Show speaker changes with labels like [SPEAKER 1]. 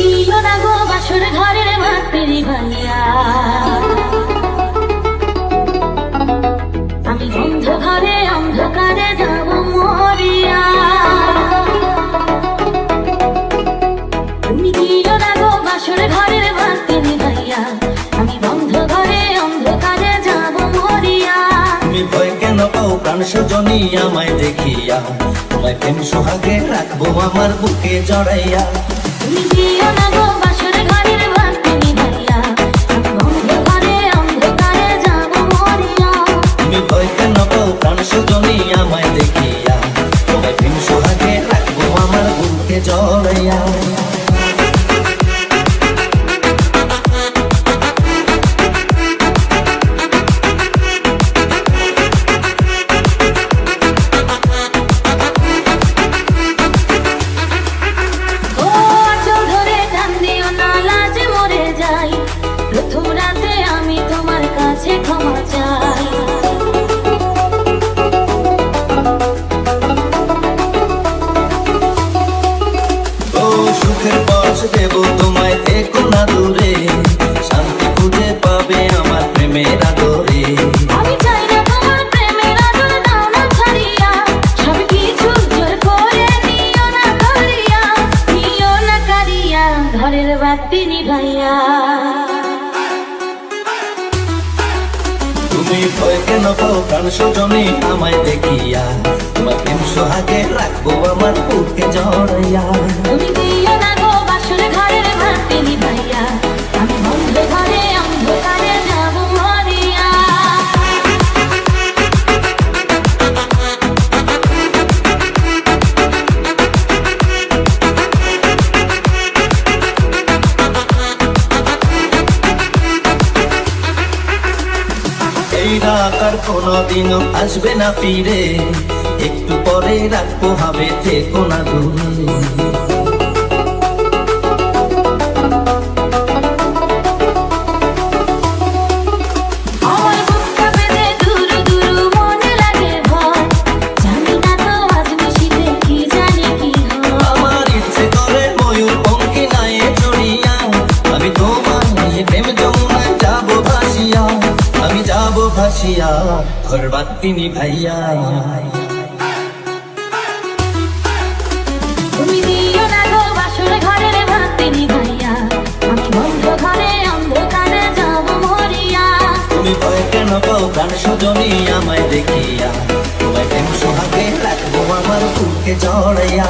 [SPEAKER 1] দিও না গো বাসর ঘরের মাতৃ ভাইয়া, আমি বন্ধ ঘরে অন্ধকারে যাব মরিয়া। তুমি দিও না গো বাসর ঘরের মাতৃ ভাইয়া, আমি বন্ধ ঘরে অন্ধকারে যাব মরিয়া।
[SPEAKER 2] তুমি ভয় কেন পাও প্রাণ সজনী আমায় দেখিয়া, তোমায় প্রেম সোহাগে রাখবো আমার বুকে জড়াইয়া।
[SPEAKER 1] তুমি দিও না গো বাসর ঘরের মাতৃ ভাইয়া, আমি বন্ধ ঘরে অন্ধকারে যাব মরিয়া।
[SPEAKER 2] তুমি ভয় কেন পাও প্রাণ সজনী আমায় দেখিয়া, তোমায় প্রেম সোহাগে রাখবো আমার বুকে জড়াইয়া।
[SPEAKER 1] প্রথম রাতে আমি তোমার কাছে ক্ষমা চাই,
[SPEAKER 2] ও সুখের পথ দেব তোমায়, থেকো না দূরে, শান্তি খুঁজে পাবে আমার প্রেমের আদরে।
[SPEAKER 1] আমি চাই না তোমার প্রেমের আদর দাও না ছাড়িয়া, সব কিছু জোর করে নিও না কারিয়া, নিও না কারিয়া ঘরের বাতি নিভাইয়া।
[SPEAKER 2] তুমি ভয় কেন পাও প্রাণ সজনী আমায় দেখিয়া, তোমার প্রেম সোহাগে রাখবো আমার বুকে জড়াইয়া।
[SPEAKER 1] তুমি দিও না গো বাসর ঘরের মাতৃ ভাইয়া, আমি বন্ধ ঘরে অন্ধকারে যাব মরিয়া।
[SPEAKER 2] এই রাত আর কোনদিনও আসবে না ফিরে, একটু পরে রাখবো হবে, থেকো না দূরে।
[SPEAKER 1] আমার বুকটা বেঁধে দুরু দুরু মনে লাগে ভয়, জানি না তো আজ নিশিতে কি জানি কি হয়।
[SPEAKER 2] আমার ইচ্ছে করে ময়ূর পঙ্খী নায়ে চড়িয়া, আমি তোমার নিয়ে প্রেম যমুনায় যাবো ভাসিয়া, আমি যাবো ভাসিয়া ঘর বাতি নিভাইয়া।
[SPEAKER 1] তুমি দিও না গো বাসর ঘরের মাতৃ ভাইয়া, আমি বন্ধ ঘরে অন্ধকারে যাব মরিয়া।
[SPEAKER 2] তুমি ভয় কেন পাও প্রাণ সজনী আমায় দেখিয়া, তোমায় প্রেম সোহাগে রাখবো আমার বুকে জড়াইয়া।